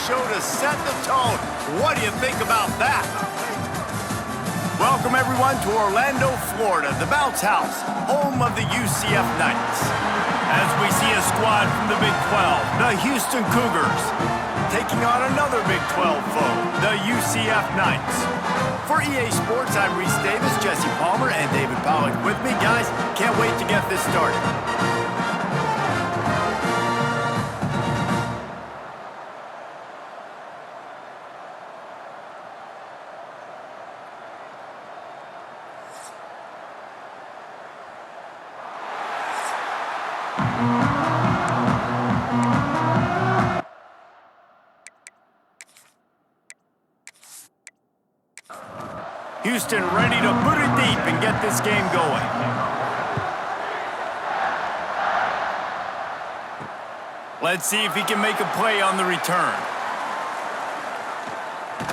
show to set the tone. What do you think about that? Welcome, everyone, to Orlando, Florida, the Bounce House, home of the UCF Knights. As we see a squad from the Big 12, the Houston Cougars, taking on another Big 12 foe, the UCF Knights. For EA Sports, I'm Reese Davis, Jesse Palmer, and David Pollack with me. Guys, can't wait to get this started. Houston ready to put it deep and get this game going. Let's see if he can make a play on the return.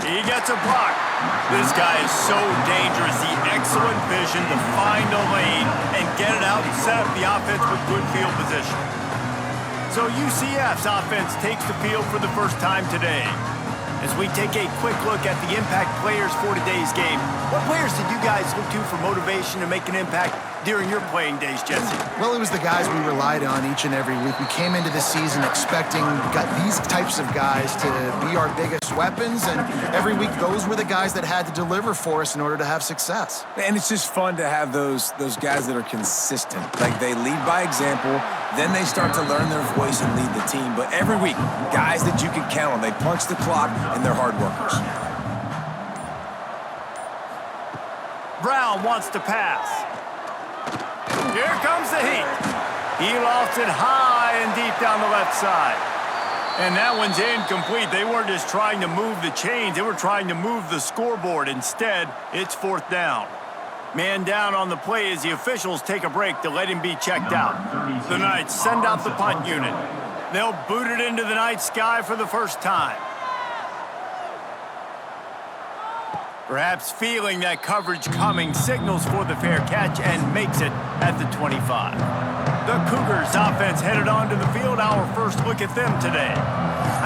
He gets a block. This guy is so dangerous. The excellent vision to find a lane and get it out and set up the offense with good field position. So UCF's offense takes the field for the first time today. As we take a quick look at the impact players for today's game, what players did you guys look to for motivation to make an impact during your playing days, Jesse? Well, it was the guys we relied on each and every week. We came into the season expecting these types of guys to be our biggest weapons, and every week those were the guys that had to deliver for us in order to have success. And it's just fun to have those guys that are consistent. Like, they lead by example, then they start to learn their voice and lead the team. But every week, guys that you can count on, they punch the clock, and they're hard workers. Brown wants to pass. Here comes the heat. He lofts it high and deep down the left side. And that one's incomplete. They weren't just trying to move the chains. They were trying to move the scoreboard. Instead, it's fourth down. Man down on the play as the officials take a break to let him be checked out. The Knights send out the punt unit. They'll boot it into the night sky for the first time. Perhaps feeling that coverage coming, signals for the fair catch and makes it at the 25. The Cougars offense headed onto the field. Our first look at them today.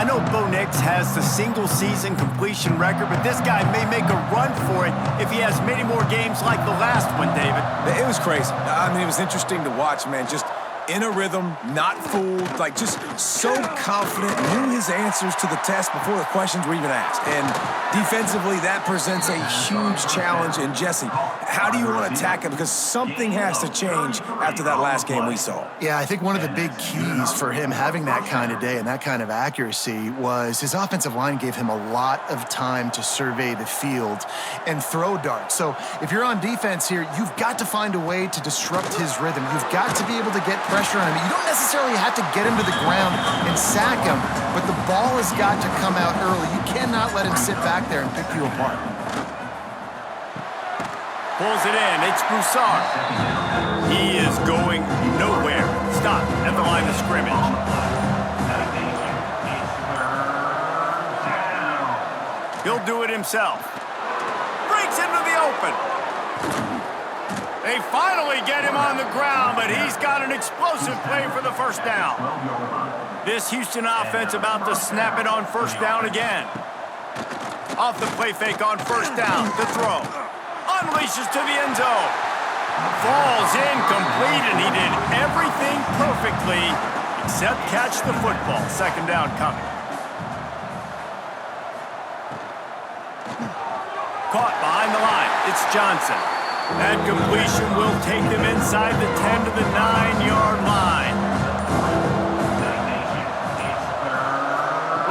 I know Bo Nix has the single-season completion record, but this guy may make a run for it if he has many more games like the last one, David. It was crazy. I mean, it was interesting to watch, man. Just in a rhythm, not fooled, like just so confident, knew his answers to the test before the questions were even asked. And defensively, that presents a huge challenge. And Jesse, how do you want to attack him? Because something has to change after that last game we saw. Yeah, I think one of the big keys for him having that kind of day and that kind of accuracy was his offensive line gave him a lot of time to survey the field and throw darts. So if you're on defense here, you've got to find a way to disrupt his rhythm. You've got to be able to get pressure on him. You don't necessarily have to get him to the ground and sack him, but the ball has got to come out early. You cannot let him sit back there and pick you apart. Pulls it in. It's Broussard. He is going nowhere. Stop at the line of scrimmage. He'll do it himself. Breaks into the open. They finally get him on the ground, but he's got an explosive play for the first down. This Houston offense about to snap it on first down again. Off the play fake on first down to throw. Unleashes to the end zone. Falls incomplete, and he did everything perfectly except catch the football. Second down coming. Caught behind the line. It's Johnson. That completion will take them inside the 10 to the 9-yard line.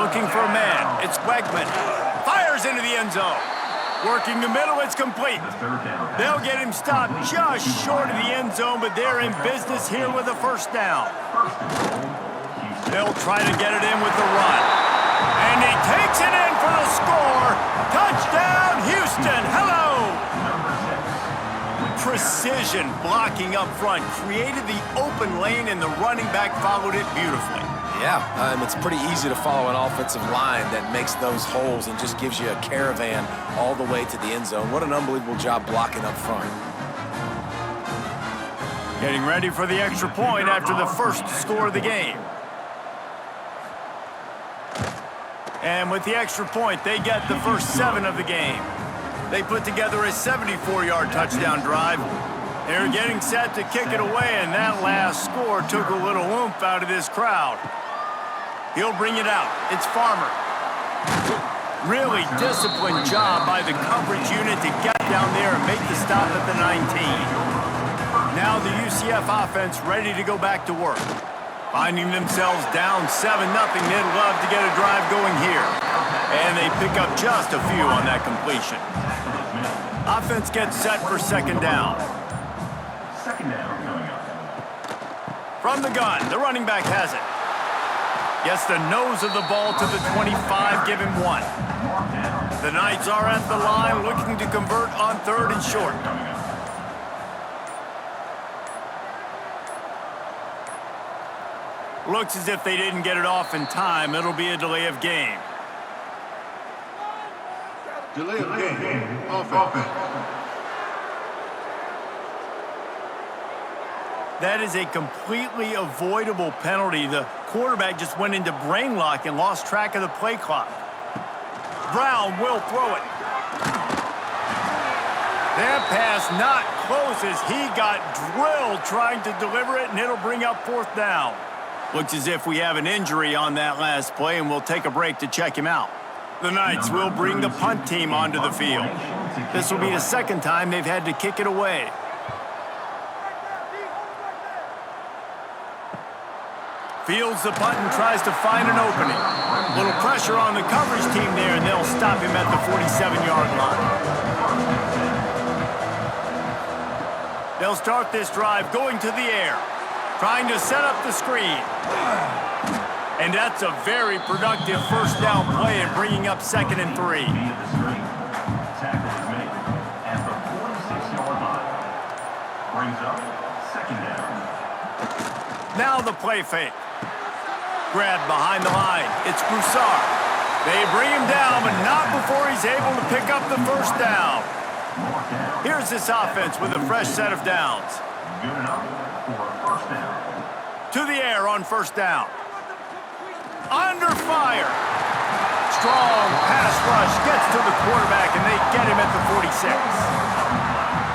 Looking for a man. It's Wegman. Fires into the end zone. Working the middle, it's complete. They'll get him stopped just short of the end zone, but they're in business here with a first down. They'll try to get it in with the run. And he takes it in for the score. Touchdown, Houston. Hello. Precision blocking up front created the open lane, and the running back followed it beautifully. Yeah, it's pretty easy to follow an offensive line that makes those holes and just gives you a caravan all the way to the end zone. What an unbelievable job blocking up front. Getting ready for the extra point after the first score of the game. And with the extra point, they get the first 7 of the game. They put together a 74-yard touchdown drive. They're getting set to kick it away, and that last score took a little oomph out of this crowd. He'll bring it out. It's Farmer. Really disciplined job by the coverage unit to get down there and make the stop at the 19. Now the UCF offense ready to go back to work. Finding themselves down 7-0, they'd love to get a drive going here. And they pick up just a few on that completion. Offense gets set for second down. From the gun, the running back has it. Gets the nose of the ball to the 25, give him 1. The Knights are at the line looking to convert on 3rd and short. Looks as if they didn't get it off in time. It'll be a delay of game. Delay of game. Offense. That is a completely avoidable penalty. The quarterback just went into brain lock and lost track of the play clock. Brown will throw it. That pass not close as he got drilled trying to deliver it, and it'll bring up 4th down. Looks as if we have an injury on that last play, and we'll take a break to check him out. The Knights will bring the punt team onto the field. This will be the 2nd time they've had to kick it away. Fields the punt and tries to find an opening. Little pressure on the coverage team there, and they'll stop him at the 47-yard line. They'll start this drive going to the air, trying to set up the screen. And that's a very productive first down play and bringing up 2nd and 3. Now the play fake. Grabbed behind the line. It's Broussard. They bring him down, but not before he's able to pick up the first down. Here's this offense with a fresh set of downs. To the air on first down. Under fire. Strong pass rush gets to the quarterback, and they get him at the 46.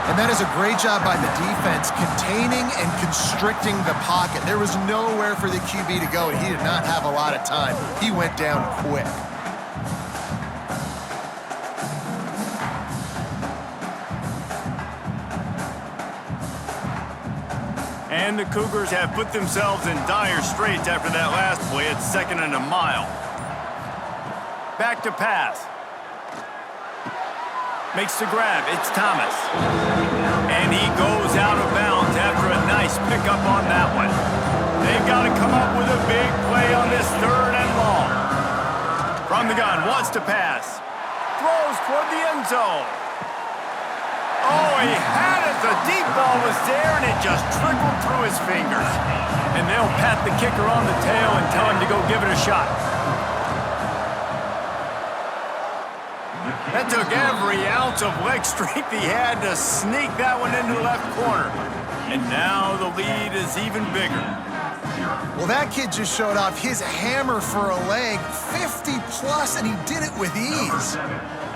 And that is a great job by the defense containing and constricting the pocket. There was nowhere for the QB to go, and he did not have a lot of time. He went down quick. And the Cougars have put themselves in dire straits after that last play. It's 2nd and a mile. Back to pass. Makes the grab. It's Thomas. And he goes out of bounds after a nice pickup on that one. They've got to come up with a big play on this 3rd and long. From the gun, wants to pass. Throws toward the end zone. Oh, he had it. The deep ball was there, and it just trickled through his fingers. And they'll pat the kicker on the tail and tell him to go give it a shot. That took every ounce of leg strength he had to sneak that one into the left corner. And now the lead is even bigger. Well, that kid just showed off his hammer for a leg, 50-plus, and he did it with ease.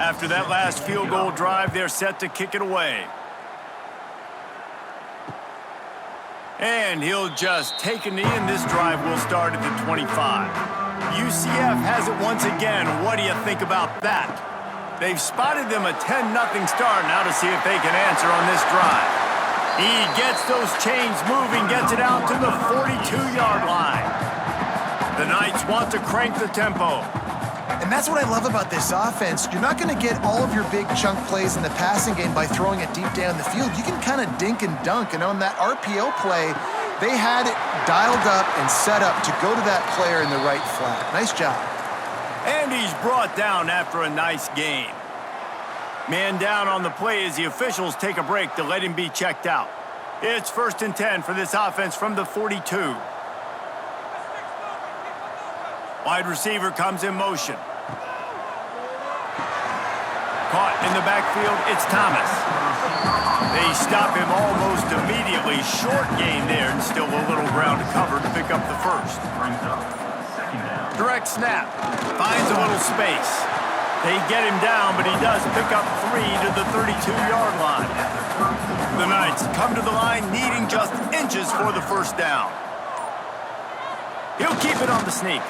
After that last field goal drive, they're set to kick it away. And he'll just take a knee, and this drive will start at the 25. UCF has it once again. What do you think about that? They've spotted them a 10-0 start. Now to see if they can answer on this drive. He gets those chains moving, gets it out to the 42-yard line. The Knights want to crank the tempo. And that's what I love about this offense. You're not going to get all of your big chunk plays in the passing game by throwing it deep down the field. You can kind of dink and dunk. And on that RPO play, they had it dialed up and set up to go to that player in the right flat. Nice job. And he's brought down after a nice gain. Man down on the play as the officials take a break to let him be checked out. It's 1st and 10 for this offense from the 42. Wide receiver comes in motion. Caught in the backfield, it's Thomas. They stop him almost immediately. Short gain there, and still a little ground to cover to pick up the first. Direct snap. Finds a little space. They get him down, but he does pick up 3 to the 32-yard line. The Knights come to the line needing just inches for the first down. He'll keep it on the sneak.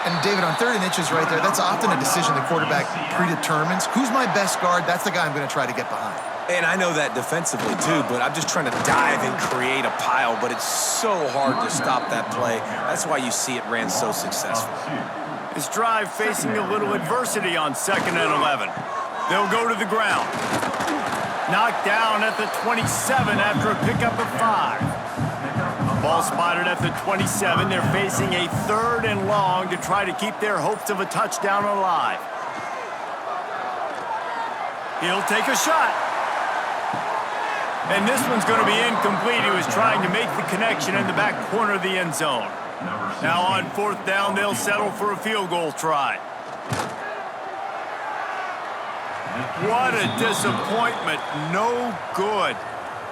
And David, on 3rd and inches right there, that's often a decision the quarterback predetermines. Who's my best guard? That's the guy I'm going to try to get behind. And I know that defensively too, but I'm just trying to dive and create a pile, but it's so hard to stop that play. That's why you see it ran so successful. This drive facing a little adversity on 2nd and 11. They'll go to the ground. Knocked down at the 27 after a pickup of 5. Ball spotted at the 27. They're facing a 3rd and long to try to keep their hopes of a touchdown alive. He'll take a shot. And this one's going to be incomplete. He was trying to make the connection in the back corner of the end zone. Now on 4th down, they'll settle for a field goal try. What a disappointment. No good.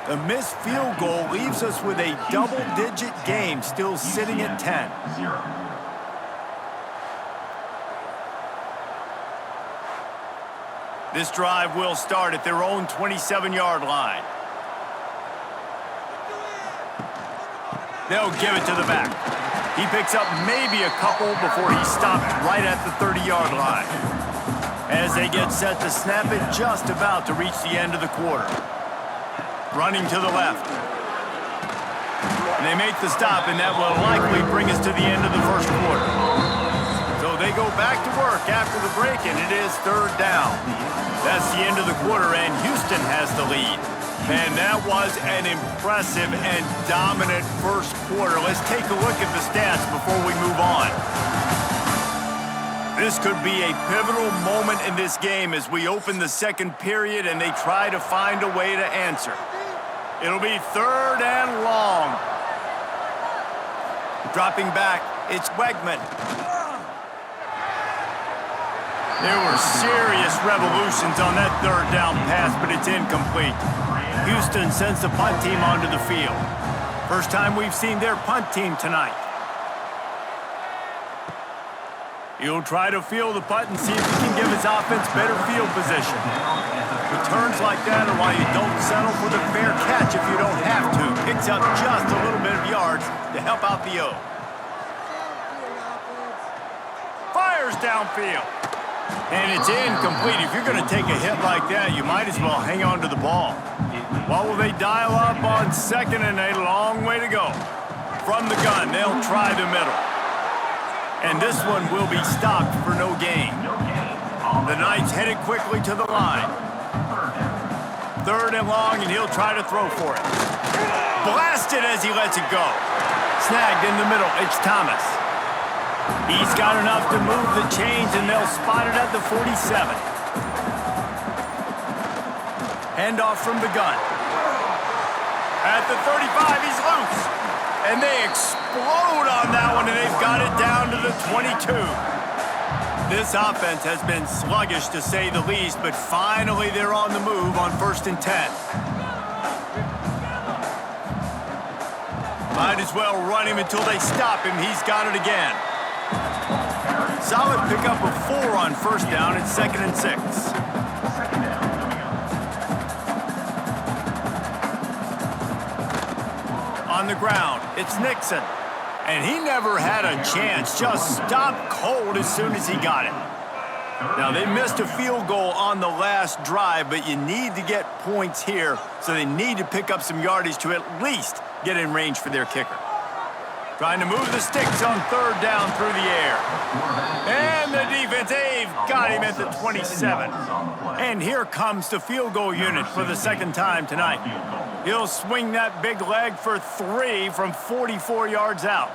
The missed field goal leaves us with a double-digit game still sitting at 10. This drive will start at their own 27-yard line. They'll give it to the back. He picks up maybe a couple before he stopped right at the 30-yard line. As they get set to snap it, just about to reach the end of the quarter. Running to the left. And they make the stop, and that will likely bring us to the end of the first quarter. So they go back to work after the break, and it is 3rd down. That's the end of the quarter, and Houston has the lead. And that was an impressive and dominant first quarter. Let's take a look at the stats before we move on. This could be a pivotal moment in this game as we open the second period and they try to find a way to answer. It'll be 3rd and long. Dropping back, it's Wegman. There were serious revolutions on that 3rd down pass, but it's incomplete. Houston sends the punt team onto the field. First time we've seen their punt team tonight. He'll try to field the punt and see if he can give his offense better field position. Returns like that are why you don't settle for the fair catch if you don't have to. Picks up just a little bit of yards to help out the O. Fires downfield. And it's incomplete. If you're going to take a hit like that, you might as well hang on to the ball. What will they dial up on 2nd and a long way to go? From the gun, they'll try the middle. And this one will be stopped for no gain. The Knights headed quickly to the line. 3rd and long, and he'll try to throw for it. Blasted as he lets it go. Snagged in the middle, it's Thomas. He's got enough to move the chains, and they'll spot it at the 47. Handoff from the gun. At the 35, he's loose. And they explode on that one, and they've got it down to the 22. This offense has been sluggish, to say the least, but finally they're on the move on 1st and 10. Might as well run him until they stop him. He's got it again. Solid pickup of 4 on 1st down. It's 2nd and 6. On the ground, it's Nixon. And he never had a chance. Just stopped cold as soon as he got it. Now, they missed a field goal on the last drive, but you need to get points here, so they need to pick up some yardage to at least get in range for their kicker. Trying to move the sticks on 3rd down through the air. And the defense, they've got him at the 27. And here comes the field goal unit for the 2nd time tonight. He'll swing that big leg for 3 from 44 yards out.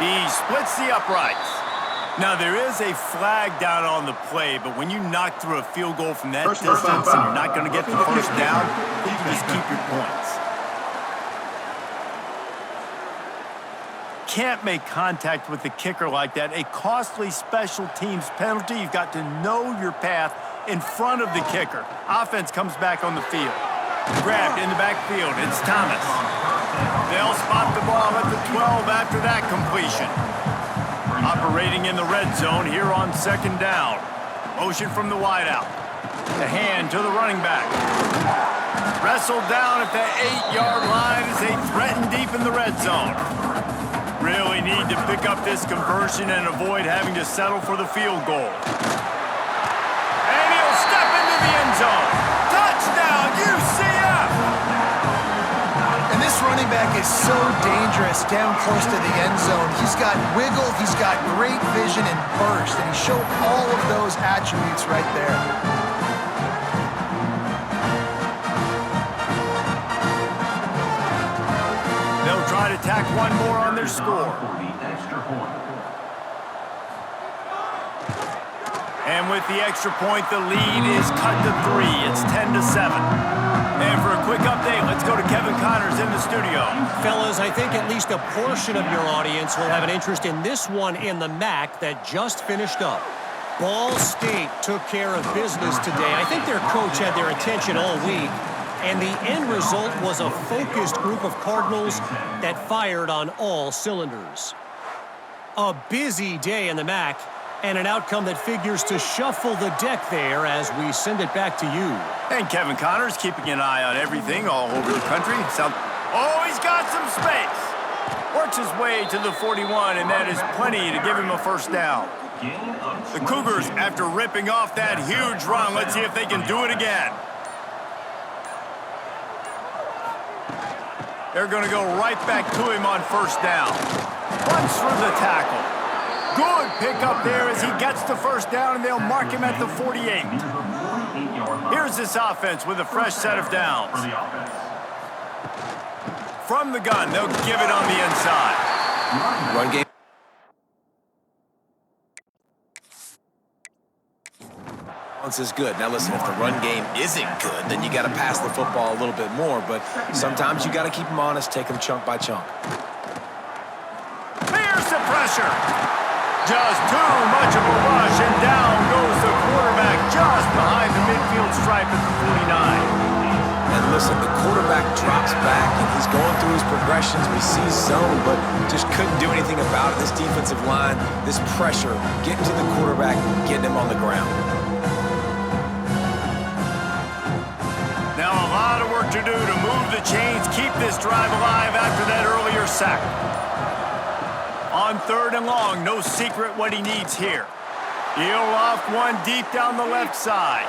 He splits the uprights. Now, there is a flag down on the play, but when you knock through a field goal from that distance and you're not going to get the first down, you can just keep your points. Can't make contact with the kicker like that. A costly special teams penalty. You've got to know your path in front of the kicker. Offense comes back on the field. Grabbed in the backfield. It's Thomas. They'll spot the ball at the 12 after that completion. Operating in the red zone here on second down. Motion from the wideout. The hand to the running back. Wrestled down at the 8-yard line as they threaten deep in the red zone. Really need to pick up this conversion and avoid having to settle for the field goal. And he'll step into the end zone. Touchdown, UCF! And this running back is so dangerous down close to the end zone. He's got wiggle, he's got great vision and burst, and he showed all of those attributes right there. They'll try to tack one more on their score. And with the extra point, the lead is cut to 3. It's 10-7. And for a quick update, let's go to Kevin Connors in the studio. Fellas, I think at least a portion of your audience will have an interest in this one in the MAC that just finished up. Ball State took care of business today. I think their coach had their attention all week. And the end result was a focused group of Cardinals that fired on all cylinders. A busy day in the MAC, and an outcome that figures to shuffle the deck there as we send it back to you. And Kevin Connors keeping an eye on everything all over the country. Oh, he's got some space. Works his way to the 41, and that is plenty to give him a first down. The Cougars, after ripping off that huge run, let's see if they can do it again. They're going to go right back to him on first down. Runs through the tackle. Good pickup there as he gets the first down, and they'll mark him at the 48. Here's this offense with a fresh set of downs. From the gun, they'll give it on the inside. Run game. Is good. Now listen, if the run game isn't good, then you got to pass the football a little bit more, but sometimes you got to keep them honest, take them chunk by chunk. Here's the pressure. Just too much of a rush, and down goes the quarterback just behind the midfield stripe at the 49. And listen, the quarterback drops back, and he's going through his progressions. We see zone, but just couldn't do anything about it. This defensive line, this pressure, getting to the quarterback, getting him on the ground. Now a lot of work to do to move the chains, keep this drive alive after that earlier sack. On third and long, no secret what he needs here. He'll off one deep down the left side.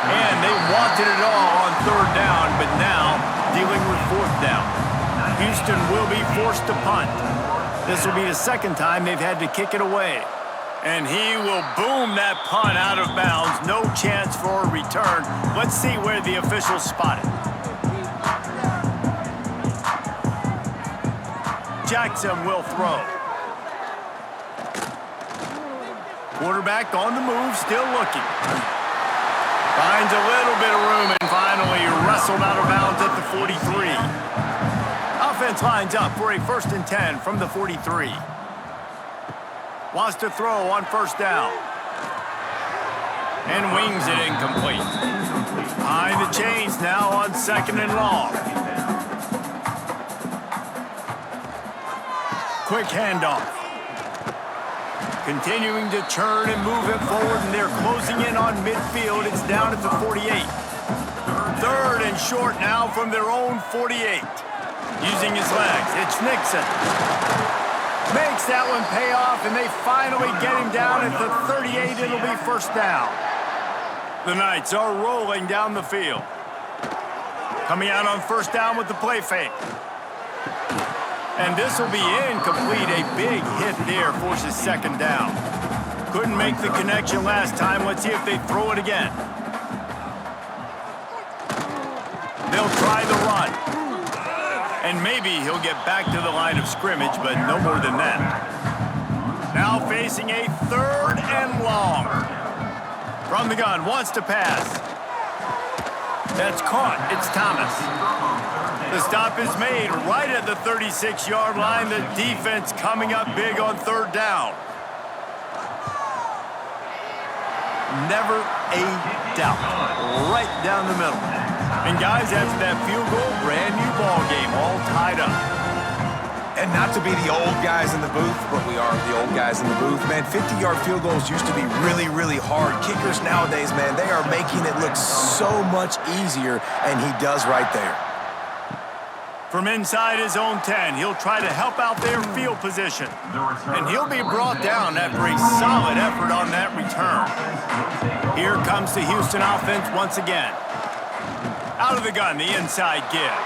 And they wanted it all on third down, but now dealing with fourth down. Houston will be forced to punt. This will be the second time they've had to kick it away. And he will boom that punt out of bounds. No chance for a return. Let's see where the officials spot it. Jackson will throw. Quarterback on the move, still looking. Finds a little bit of room and finally wrestled out of bounds at the 43. Offense lines up for a 1st and 10 from the 43. Wants to throw on first down. And wings it incomplete. Behind the chains now on 2nd and long. Quick handoff. Continuing to turn and move it forward, and they're closing in on midfield. It's down at the 48. 3rd and short now from their own 48. Using his legs, it's Nixon. Makes that one pay off, and they finally get him down at the 38. It'll be first down. The Knights are rolling down the field. Coming out on first down with the play fake. And this will be incomplete. A big hit there forces 2nd down. Couldn't make the connection last time. Let's see if they throw it again. They'll try the run. And maybe he'll get back to the line of scrimmage, but no more than that. Now facing a 3rd and long. From the gun, wants to pass. That's caught. It's Thomas. The stop is made right at the 36-yard line. The defense coming up big on 3rd down. Never a doubt. Right down the middle. And guys, after that field goal, brand new ball game, all tied up. And not to be the old guys in the booth, but we are the old guys in the booth, man. 50-yard field goals used to be really, really hard. Kickers nowadays, man, they are making it look so much easier, and he does right there. From inside his own 10, he'll try to help out their field position. And he'll be brought down after a solid effort on that return. Here comes the Houston offense once again. Out of the gun, the inside give.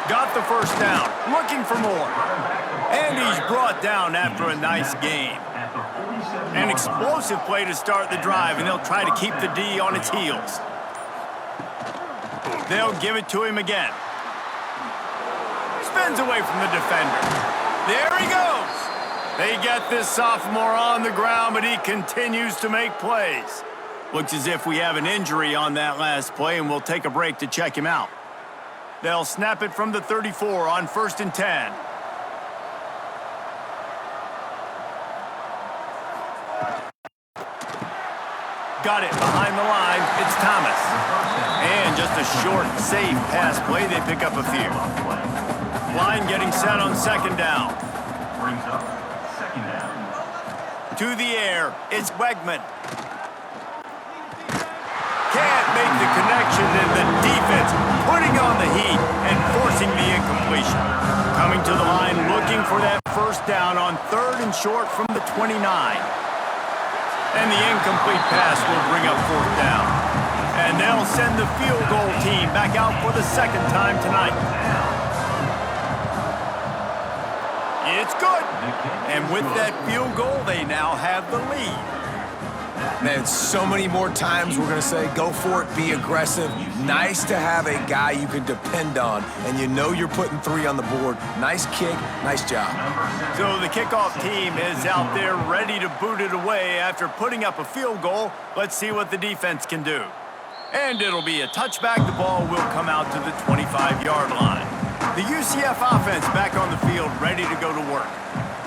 Got the first down, looking for more. And he's brought down after a nice gain. An explosive play to start the drive, and they'll try to keep the D on its heels. They'll give it to him again. Spins away from the defender. There he goes. They get this sophomore on the ground, but he continues to make plays. Looks as if we have an injury on that last play, and we'll take a break to check him out. They'll snap it from the 34 on 1st and 10. Got it behind the line. It's Thomas. And just a short, safe pass play. They pick up a few. Line getting set on 2nd down. Brings up 2nd down. To the air. It's Wegman. Can't make the connection, and the defense putting on the heat and forcing the incompletion. Coming to the line, looking for that first down on 3rd and short from the 29. And the incomplete pass will bring up 4th down. And they'll send the field goal team back out for the 2nd time tonight. It's good. And with that field goal, they now have the lead. Man, so many more times we're going to say, go for it, be aggressive. Nice to have a guy you can depend on, and you know you're putting 3 on the board. Nice kick, nice job. So the kickoff team is out there ready to boot it away after putting up a field goal. Let's see what the defense can do. And it'll be a touchback. The ball will come out to the 25-yard line. The UCF offense back on the field, ready to go to work.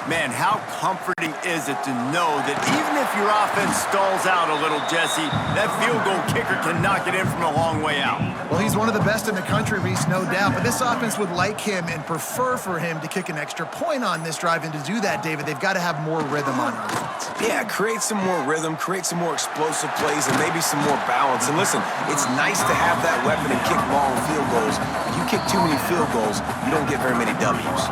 Man, how comforting is it to know that even if your offense stalls out a little, Jesse, that field goal kicker can knock it in from a long way out. Well, he's one of the best in the country, Reese, no doubt. But this offense would like him and prefer for him to kick an extra point on this drive. And to do that, David, they've got to have more rhythm on offense. Yeah, create some more rhythm, create some more explosive plays, and maybe some more balance. And listen, it's nice to have that weapon and kick long field goals. If you kick too many field goals, you don't get very many W's.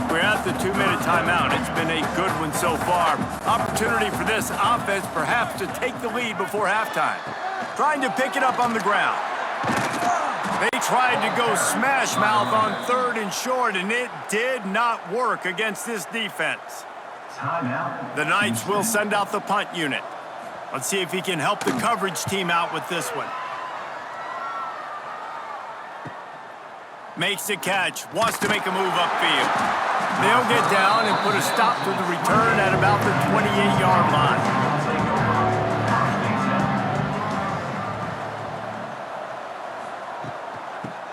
We're at the 2-minute timeout. It's been a good one so far. Opportunity for this offense perhaps to take the lead before halftime. Trying to pick it up on the ground. They tried to go smash mouth on 3rd and short, and it did not work against this defense. Timeout. The Knights will send out the punt unit. Let's see if he can help the coverage team out with this one. Makes the catch, wants to make a move upfield. They'll get down and put a stop to the return at about the 28-yard line.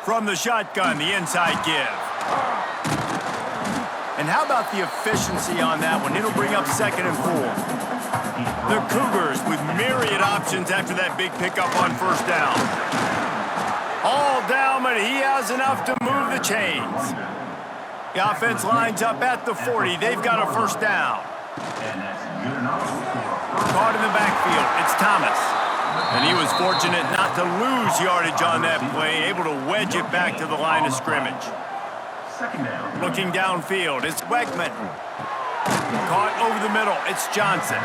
From the shotgun, the inside give. And how about the efficiency on that one? It'll bring up 2nd and 4. The Cougars with myriad options after that big pickup on 1st down. All down, but he has enough to move the chains. The offense lines up at the 40. They've got a 1st down. Caught in the backfield. It's Thomas. And he was fortunate not to lose yardage on that play, able to wedge it back to the line of scrimmage. 2nd down. Looking downfield, it's Wegman. Caught over the middle, it's Johnson.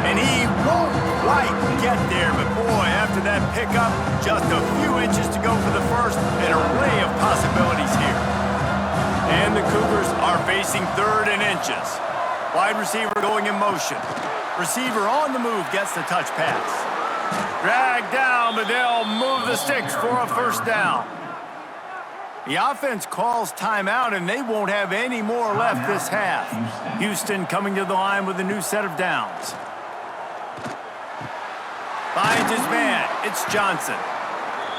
And he won't quite get there, but boy, after that pickup, just a few inches to go for the first, an array of possibilities here. And the Cougars are facing 3rd and inches. Wide receiver going in motion. Receiver on the move gets the touch pass. Dragged down, but they'll move the sticks for a 1st down. The offense calls timeout, and they won't have any more left this half. Houston coming to the line with a new set of downs. Finds his man. It's Johnson.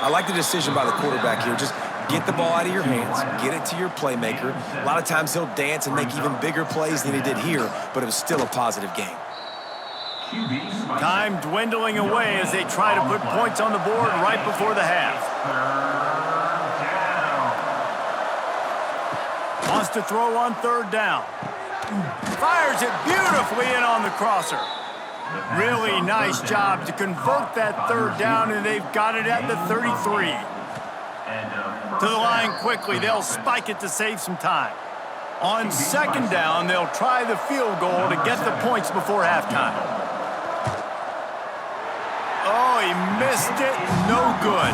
I like the decision by the quarterback here. Just get the ball out of your hands, get it to your playmaker. A lot of times he'll dance and make even bigger plays than he did here, but it was still a positive game. QB Time dwindling away as they try to put points on the board right before the half. Wants to throw on third down. Fires it beautifully in on the crosser. Really nice job to convert that third down, and they've got it at the 33. To the line quickly. They'll spike it to save some time. On second down, they'll try the field goal to get the points before halftime. Oh, he missed it. No good.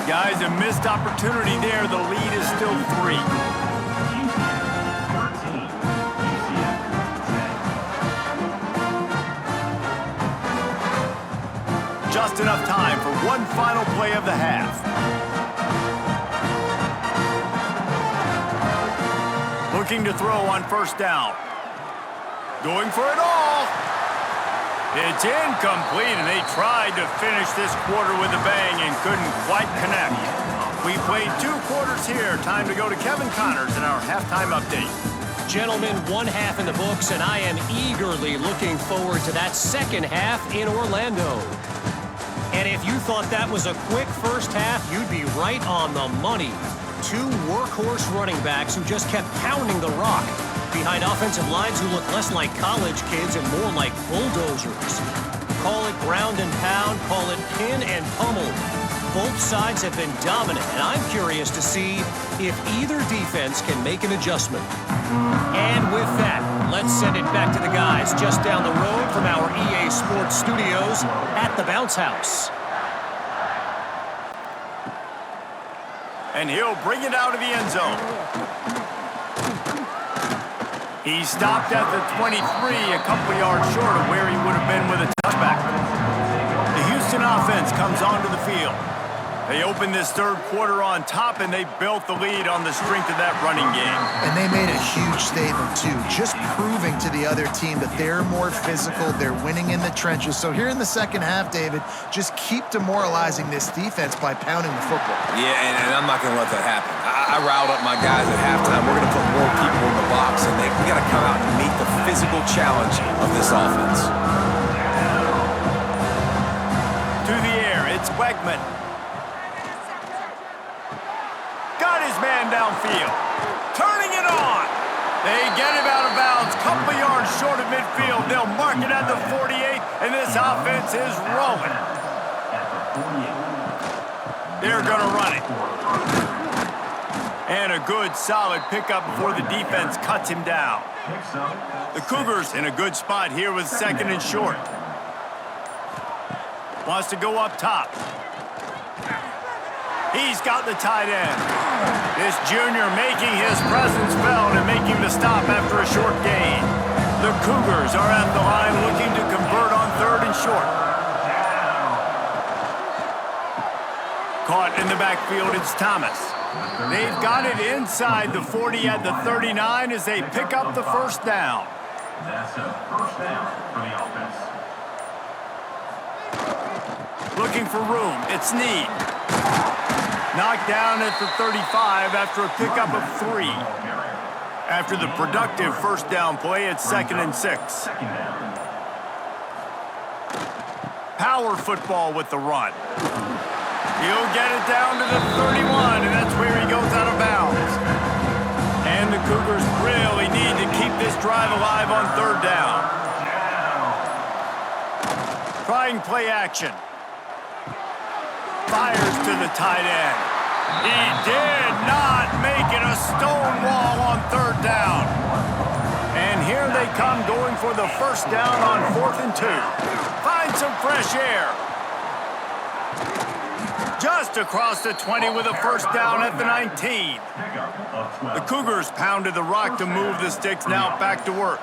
Guys, a missed opportunity there. The lead is still 3. Just enough time for one final play of the half. Looking to throw on first down. Going for it all. It's incomplete, and they tried to finish this quarter with a bang and couldn't quite connect. We played 2 quarters here. Time to go to Kevin Connors in our halftime update. Gentlemen, 1 half in the books, and I am eagerly looking forward to that second half in Orlando. And if you thought that was a quick first half, you'd be right on the money. 2 workhorse running backs who just kept pounding the rock behind offensive lines who look less like college kids and more like bulldozers. Call it ground and pound, call it pin and pummel. Both sides have been dominant, and I'm curious to see if either defense can make an adjustment. And with that, let's send it back to the guys just down the road from our EA Sports studios at the Bounce House. And he'll bring it out of the end zone. He stopped at the 23, a couple yards short of where he would have been with a touchback. The Houston offense comes onto the field. They opened this third quarter on top, and they built the lead on the strength of that running game. And they made a huge statement, too, just proving to the other team that they're more physical, they're winning in the trenches. So here in the second half, David, just keep demoralizing this defense by pounding the football. Yeah, and I'm not going to let that happen. I riled up my guys at halftime. We're going to put more people in the box, and we got to come out and meet the physical challenge of this offense. To the air, it's Wegman. Got his man downfield. Turning it on. They get him out of bounds. Couple yards short of midfield. They'll mark it at the 48, and this offense is rolling. They're going to run it. And a good, solid pickup before the defense cuts him down. The Cougars in a good spot here with second and short. Wants to go up top. He's got the tight end. This junior making his presence felt and making the stop after a short gain. The Cougars are at the line looking to convert on third and short. Caught in the backfield, it's Thomas. They've got it inside the 40 at the 39 as they pick up the first down. That's a first down for the offense. Looking for room, it's Need. Knocked down at the 35 after a pickup of 3. After the productive first down play, it's second and 6. Power football with the run. He'll get it down to the 31, and that's where he goes out of bounds. And the Cougars really need to keep this drive alive on third down. Trying play action. Fires to the tight end. He did not make it a stone wall on third down. And here they come going for the first down on 4th and 2. Find some fresh air. Just across the 20 with a first down at the 19. The Cougars pounded the rock to move the sticks, now back to work.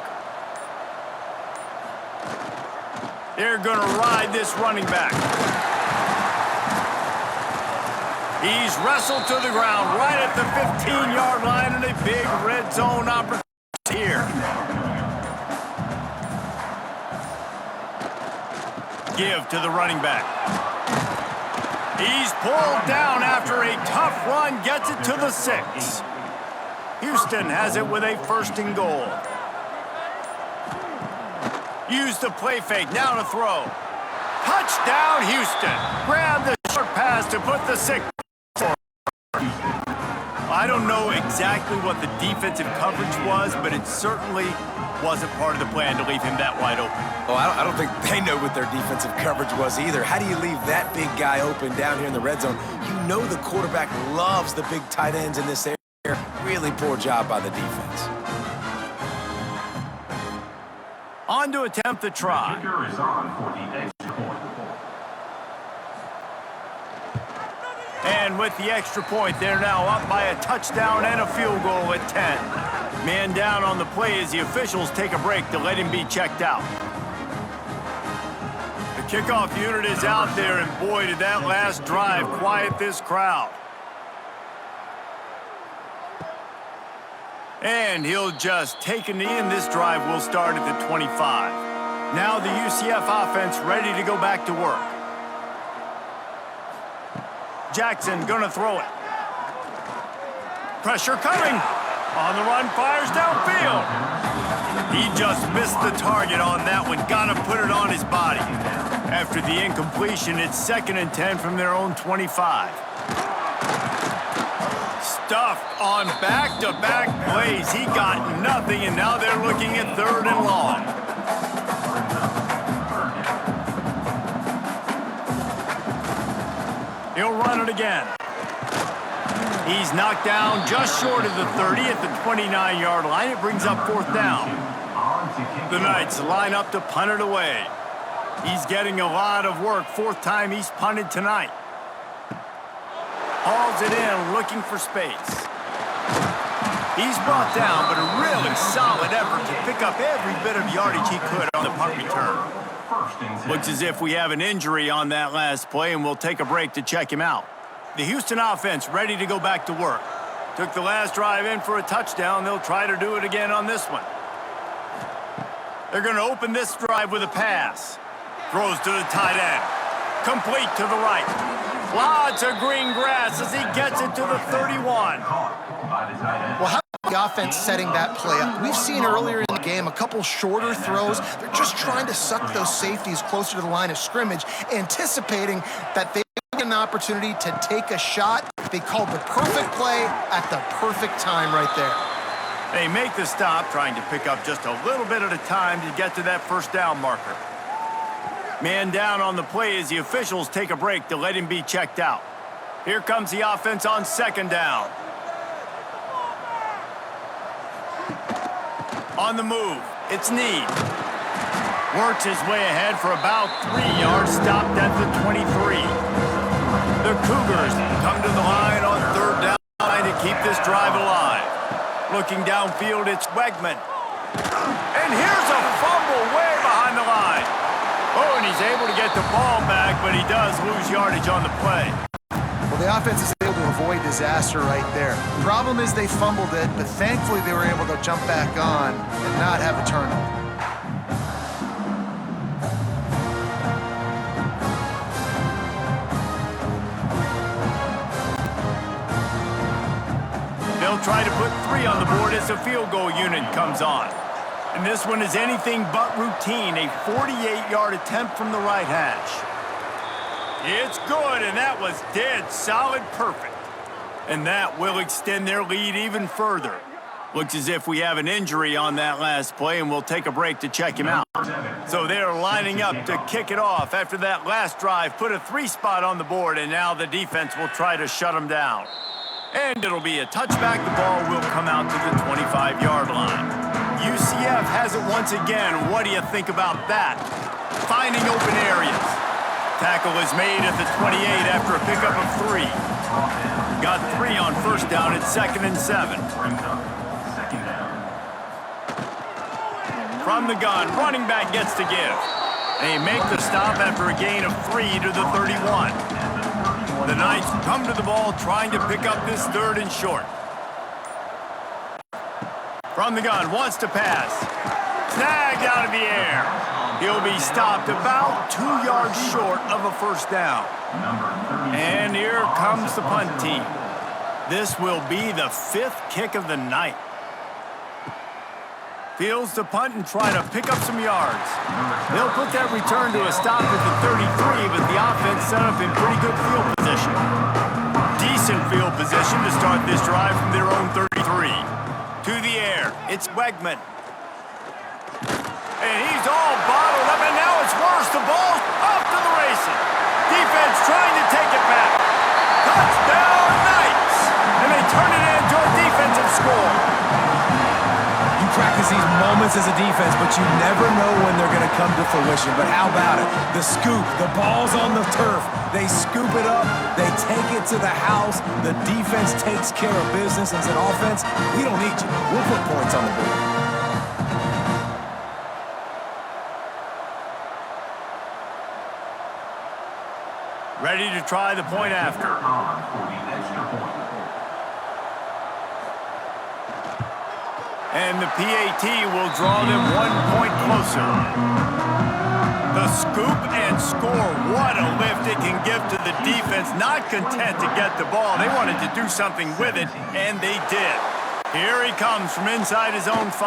They're going to ride this running back. He's wrestled to the ground right at the 15-yard line, and a big red zone opportunity here. Give to the running back. He's pulled down after a tough run, gets it to the 6. Houston has it with a first and goal. Use the play fake, now to throw. Touchdown, Houston. Grab the short pass to put the 6 forward. I don't know exactly what the defensive coverage was, but it certainly wasn't part of the plan to leave him that wide open. Oh, I don't think they know what their defensive coverage was either. How do you leave that big guy open down here in the red zone? You know the quarterback loves the big tight ends in this area. Really poor job by the defense. On to attempt the try. The kicker is on for the extra point. And with the extra point, they're now up by a touchdown and a field goal at 10. Man down on the play as the officials take a break to let him be checked out. The kickoff unit is out there, and boy, did that last drive quiet this crowd. And he'll just take a knee, and this drive will start at the 25. Now the UCF offense ready to go back to work. Jackson gonna throw it. Pressure coming. On the run, fires downfield. He just missed the target on that one. Gotta put it on his body. After the incompletion, it's 2nd and 10 from their own 25. Stuffed on back-to-back plays. He got nothing, and now they're looking at 3rd and long. He'll run it again. He's knocked down just short of the 30 at the 29-yard line. It brings up 4th down. The Knights line up to punt it away. He's getting a lot of work. 4th time he's punted tonight. Hauls it in, looking for space. He's brought down, but a really solid effort to pick up every bit of yardage he could on the punt return. Looks as if we have an injury on that last play, and we'll take a break to check him out. The Houston offense ready to go back to work. Took the last drive in for a touchdown. They'll try to do it again on this one. They're going to open this drive with a pass. Throws to the tight end. Complete to the right. Lots of green grass as he gets it to the 31. Well, how about the offense setting that play up? We've seen earlier in the game a couple shorter throws. They're just trying to suck those safeties closer to the line of scrimmage, anticipating that they get an opportunity to take a shot. They called the perfect play at the perfect time right there. They make the stop, trying to pick up just a little bit at a time to get to that 1st down marker. Man down on the play as the officials take a break to let him be checked out. Here comes the offense on 2nd down. On the move, it's Need. Works his way ahead for about 3 yards, stopped at the 23. The Cougars come to the line on 3rd down to keep this drive alive. Looking downfield, it's Wegman. And here's a fumble way behind the line. Oh, and he's able to get the ball back, but he does lose yardage on the play. Well, the offense is able to avoid disaster right there. The problem is they fumbled it, but thankfully they were able to jump back on and not have a turnover. They'll try to put 3 on the board as the field goal unit comes on. And this one is anything but routine, a 48-yard attempt from the right hash. It's good, and that was dead solid perfect. And that will extend their lead even further. Looks as if we have an injury on that last play, and we'll take a break to check him out. So they're lining up to kick it off after that last drive. Put a 3 spot on the board, and now the defense will try to shut them down. And it'll be a touchback. The ball will come out to the 25-yard line. UCF has it once again. What do you think about that? Finding open areas. Tackle is made at the 28 after a pickup of 3. Got 3 on 1st down at 2nd and 7. From the gun, running back gets to give. They make the stop after a gain of 3 to the 31. The Knights come to the ball trying to pick up this 3rd and short. From the gun, wants to pass. Snagged out of the air. He'll be stopped about 2 yards short of a 1st down. And here comes the punt team. This will be the 5th kick of the night. Fields to punt and try to pick up some yards. They'll put that return to a stop at the 33, but the offense set up in pretty good field position. Decent field position to start this drive from their own 33. To the air, it's Wegman. And he's all bottled up, and now it's worse. The ball's off to the races. Defense trying to take it back. Touchdown, Knights! And they turn it into a defensive score. You practice these moments as a defense, but you never know when they're going to come to fruition. But how about it? The scoop, the ball's on the turf. They scoop it up, they take it to the house. The defense takes care of business and said, offense, we don't need you. We'll put points on the board. Ready to try the point after. On for the extra point. And the PAT will draw them 1 point closer. The scoop and score. What a lift it can give to the defense. Not content to get the ball. They wanted to do something with it, and they did. Here he comes from inside his own 5.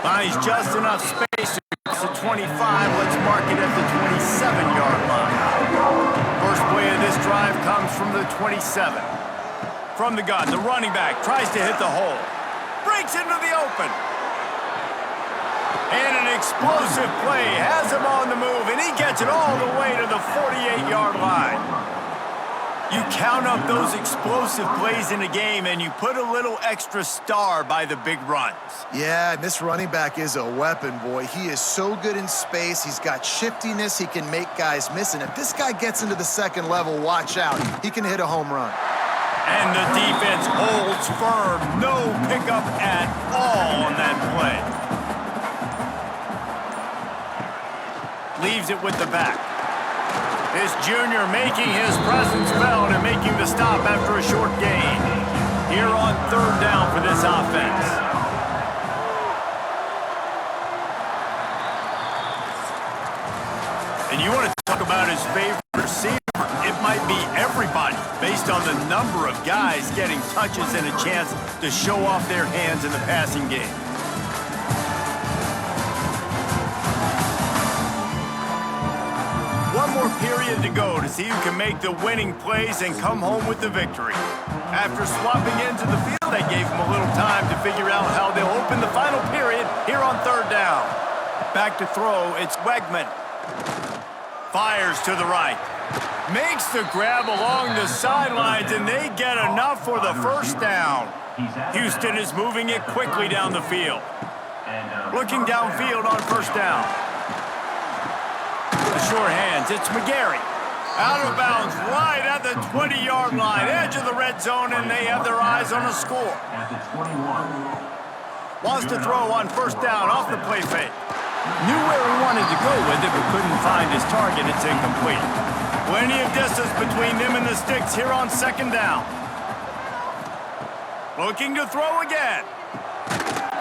Finds just enough space to cross the 25. Let's mark it at the 27-yard line. First play of this drive comes from the 27. From the gun, the running back tries to hit the hole. Breaks into the open. And an explosive play has him on the move, and he gets it all the way to the 48-yard line. You count up those explosive plays in a game, and you put a little extra star by the big runs. Yeah, and this running back is a weapon, boy. He is so good in space. He's got shiftiness. He can make guys miss. And if this guy gets into the second level, watch out. He can hit a home run. And the defense holds firm. No pickup at all on that play. Leaves it with the back. This junior making his presence felt and making the stop after a short gain. Here on third down for this offense. And you want to talk about his favorite receiver? It might be everybody, based on the number of guys getting touches and a chance to show off their hands in the passing game. One more period to go to see who can make the winning plays and come home with the victory. After swapping into the field, they gave him a little time to figure out how they'll open the final period here on third down. Back to throw, it's Wegman. Fires to the right. Makes the grab along the sidelines, and they get enough for the first down. Houston is moving it quickly down the field. Looking downfield on first down. The short hands, it's McGarry. Out of bounds, right at the 20-yard line, edge of the red zone, and they have their eyes on a score. At the 21. Wants to throw on first down off the play fake. Knew where he wanted to go with it, but couldn't find his target. It's incomplete. Plenty of distance between them and the sticks here on second down. Looking to throw again.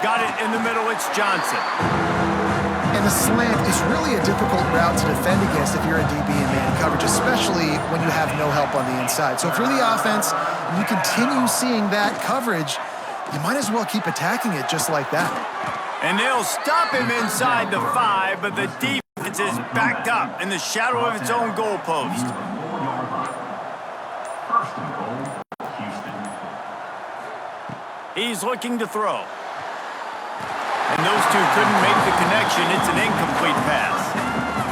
Got it in the middle, it's Johnson. And the slant is really a difficult route to defend against if you're a DB in man coverage, especially when you have no help on the inside. So if you're the offense and you continue seeing that coverage, you might as well keep attacking it just like that. And they'll stop him inside the 5, but the defense is backed up in the shadow of its own goalpost. First and goal, Houston. He's looking to throw. And those two couldn't make the connection. It's an incomplete pass.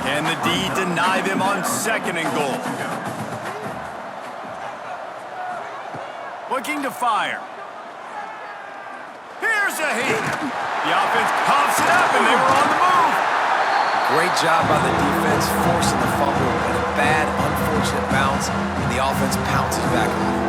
Can the D deny them on second and goal? Looking to fire. Here's a hit. The offense pops it up, and they were on the move. Great job by the defense forcing the fumble and a bad, unfortunate bounce, and the offense pounces back on it.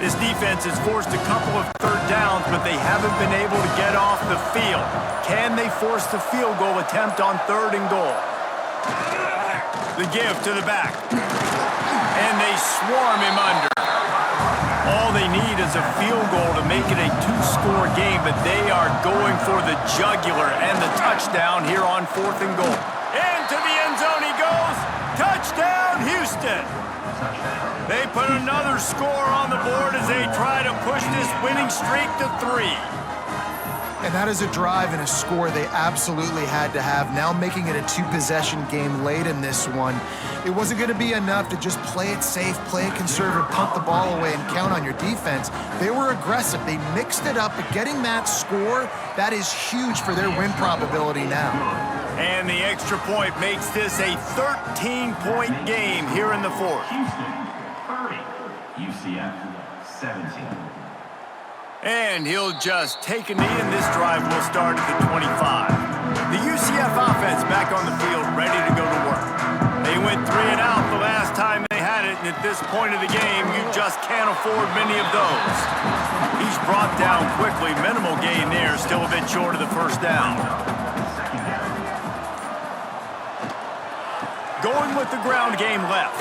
This defense has forced a couple of third downs, but they haven't been able to get off the field. Can they force the field goal attempt on third and goal? The give to the back. And they swarm him under. All they need is a field goal to make it a two-score game, but they are going for the jugular and the touchdown here on 4th and goal. Into the end zone he goes. Touchdown, Houston. They put another score on the board as they try to push this winning streak to 3. And that is a drive and a score they absolutely had to have. Now making it a two-possession game late in this one. It wasn't going to be enough to just play it safe, play it conservative, punt the ball away, and count on your defense. They were aggressive. They mixed it up, but getting that score, that is huge for their win probability now. And the extra point makes this a 13-point game here in the 4th. Houston 30, UCF 17. And he'll just take a knee, and this drive will start at the 25. The UCF offense back on the field, ready to go to work. They went 3 and out the last time they had it, and at this point of the game, you just can't afford many of those. He's brought down quickly. Minimal gain there, still a bit short of the first down. Going with the ground game left.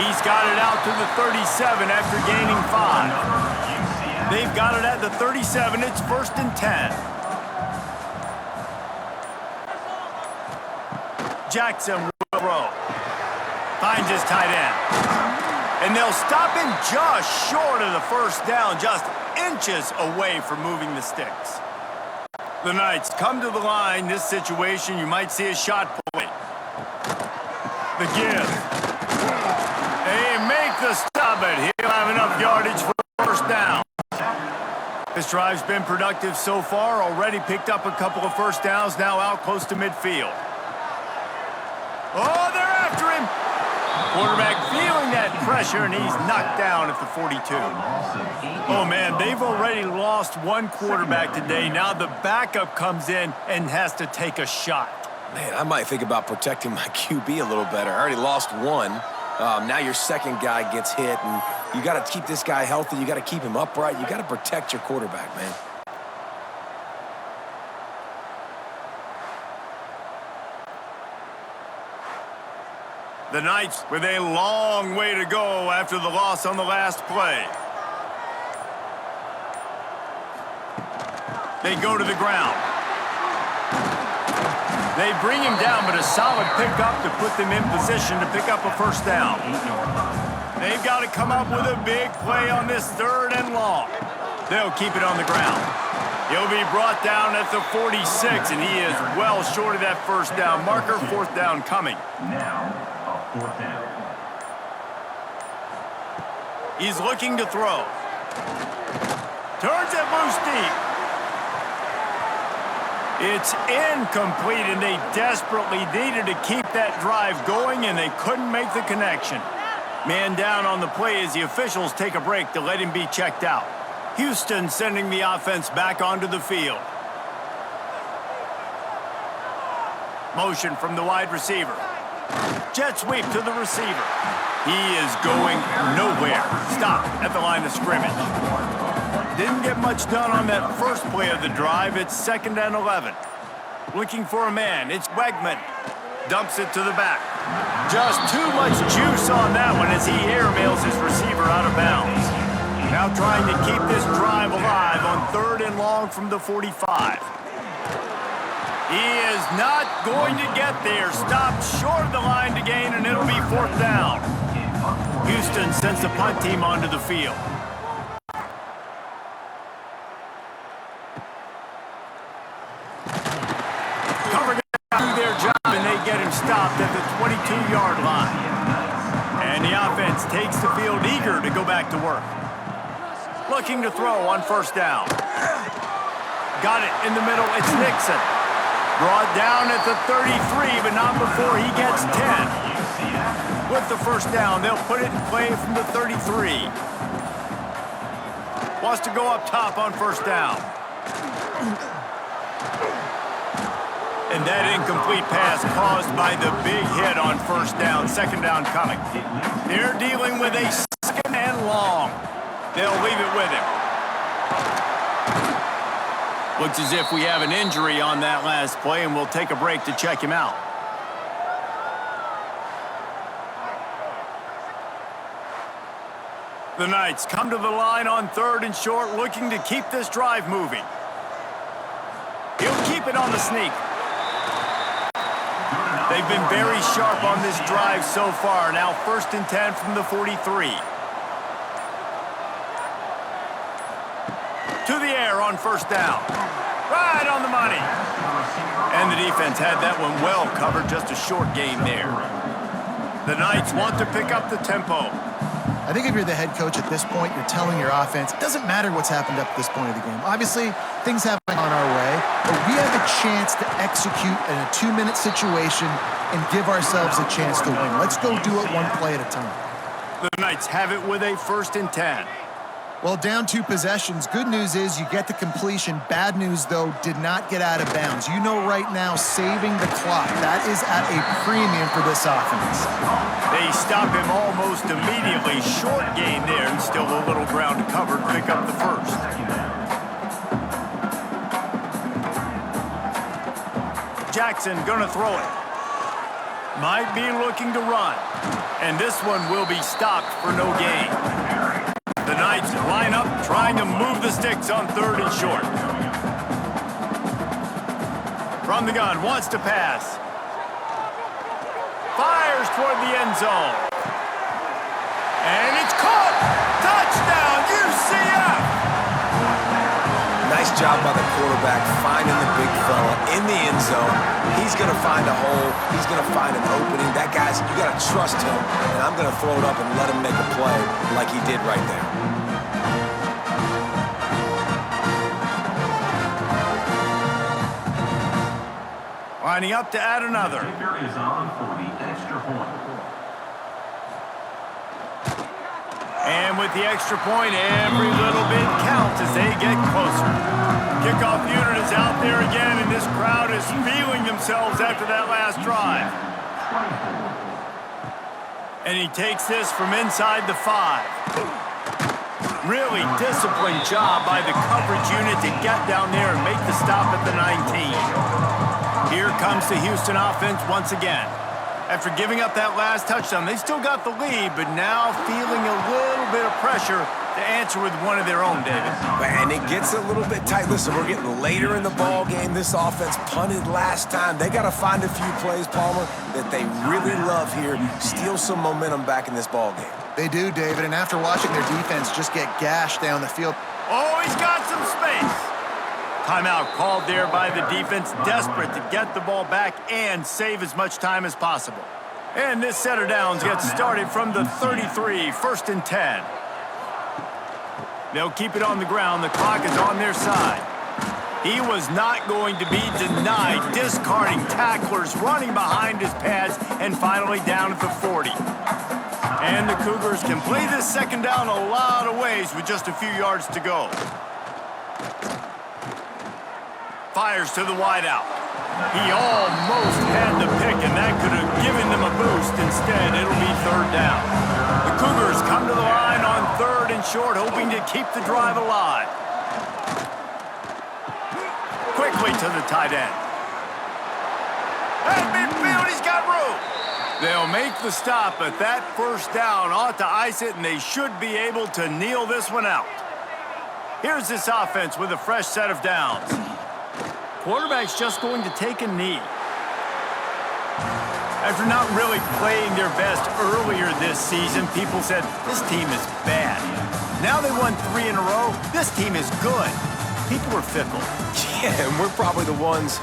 He's got it out to the 37 after gaining 5. They've got it at the 37. It's 1st and 10. Jackson will throw. Finds his tight end. And they'll stop him just short of the first down, just inches away from moving the sticks. The Knights come to the line. This situation, you might see a shot play. The give. They make the stop, but he'll have enough yardage for the first down. This drive's been productive so far, already picked up a couple of first downs, now out close to midfield. Oh, they're after him! Quarterback feeling that pressure, and he's knocked down at the 42. Oh, man, they've already lost one quarterback today. Now the backup comes in and has to take a shot. Man, I might think about protecting my QB a little better. I already lost one. Now your second guy gets hit, and you got to keep this guy healthy. You got to keep him upright. You got to protect your quarterback, man. The Knights with a long way to go after the loss on the last play. They go to the ground. They bring him down, but a solid pickup to put them in position to pick up a first down. They've got to come up with a big play on this 3rd and long. They'll keep it on the ground. He'll be brought down at the 46, and he is well short of that first down marker. 4th down coming. Now, a 4th down. He's looking to throw. Turns it loose deep. It's incomplete, and they desperately needed to keep that drive going, and they couldn't make the connection. Man down on the play as the officials take a break to let him be checked out. Houston sending the offense back onto the field. Motion from the wide receiver. Jet sweep to the receiver. He is going nowhere. Stop at the line of scrimmage. Didn't get much done on that first play of the drive. It's 2nd and 11. Looking for a man. It's Wegman. Dumps it to the back. Just too much juice on that one as he airmails his receiver out of bounds. Now trying to keep this drive alive on 3rd and long from the 45. He is not going to get there. Stopped short of the line to gain, and it'll be 4th down. Houston sends the punt team onto the field. Covering do their job, and they get him stopped at the 22-yard line. And the offense takes the field eager to go back to work. Looking to throw on 1st down. Got it in the middle. It's Nixon. Brought down at the 33, but not before he gets 10. With the first down, they'll put it in play from the 33. Wants to go up top on 1st down. And that incomplete pass caused by the big hit on 1st down. 2nd down coming. They're dealing with a 2nd and long. They'll leave it with him. Looks as if we have an injury on that last play, and we'll take a break to check him out. The Knights come to the line on 3rd and short, looking to keep this drive moving. He'll keep it on the sneak. They've been very sharp on this drive so far. Now 1st and 10 from the 43. To the air on 1st down. Right on the money. And the defense had that one well covered, just a short gain there. The Knights want to pick up the tempo. I think if you're the head coach at this point, you're telling your offense, it doesn't matter what's happened up to this point of the game. Obviously, things haven't gone our way, but we have a chance to execute in a 2-minute situation and give ourselves a chance to win. Let's go do it one play at a time. The Knights have it with a 1st and 10. Well, down 2 possessions. Good news is you get the completion. Bad news, though, did not get out of bounds. You know right now, saving the clock. That is at a premium for this offense. They stop him almost immediately. Short gain there, and still a little ground covered. Pick up the 1st. Jackson gonna throw it. Might be looking to run. And this one will be stopped for no gain. The Knights line up, trying to move the sticks on 3rd and short. From the gun, wants to pass. Fires toward the end zone. And it's caught! Touchdown, UCF! Nice job by the quarterback finding the big fella in the end zone. He's going to find a hole. He's going to find an opening. That guy's, you got to trust him. And I'm going to throw it up and let him make a play like he did right there. Lining up to add another. Kicker is on for the extra point. And with the extra point, every little bit counts as they get closer. Kickoff unit is out there again, and this crowd is feeling themselves after that last drive. And he takes this from inside the 5. Really disciplined job by the coverage unit to get down there and make the stop at the 19. Here comes the Houston offense once again. After giving up that last touchdown, they still got the lead, but now feeling a little bit of pressure to answer with one of their own, David. And it gets a little bit tight. Listen, we're getting later in the ball game. This offense punted last time. They got to find a few plays, Palmer, that they really love here. Steal some momentum back in this ball game. They do, David, and after watching their defense just get gashed down the field. Oh, he's got some space. Timeout called there by the defense, desperate to get the ball back and save as much time as possible. And this set of downs gets started from the 33, 1st and 10. They'll keep it on the ground. The clock is on their side. He was not going to be denied, discarding tacklers, running behind his pads, and finally down at the 40. And the Cougars can play this 2nd down a lot of ways with just a few yards to go. Fires to the wideout. He almost had the pick, and that could have given them a boost. Instead, it'll be 3rd down. The Cougars come to the line on 3rd and short, hoping to keep the drive alive. Quickly to the tight end. At midfield, he's got room. They'll make the stop, but that 1st down ought to ice it, and they should be able to kneel this one out. Here's this offense with a fresh set of downs. Quarterback's just going to take a knee. After not really playing their best earlier this season, people said, this team is bad. Now they won 3 in a row. This team is good. People are fickle. Yeah, and we're probably the ones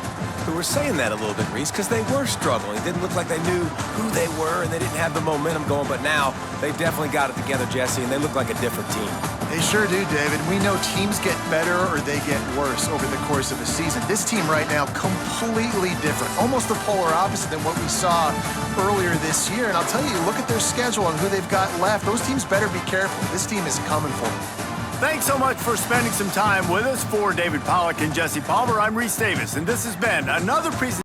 who were saying that a little bit, Reese, because they were struggling. It didn't look like they knew who they were, and they didn't have the momentum going. But now they definitely got it together, Jesse, and they look like a different team. They sure do, David. We know teams get better or they get worse over the course of the season. This team right now, completely different. Almost the polar opposite than what we saw earlier this year. And I'll tell you, look at their schedule and who they've got left. Those teams better be careful. This team is coming for them. Thanks so much for spending some time with us. For David Pollack and Jesse Palmer, I'm Reese Davis, and this has been another presentation.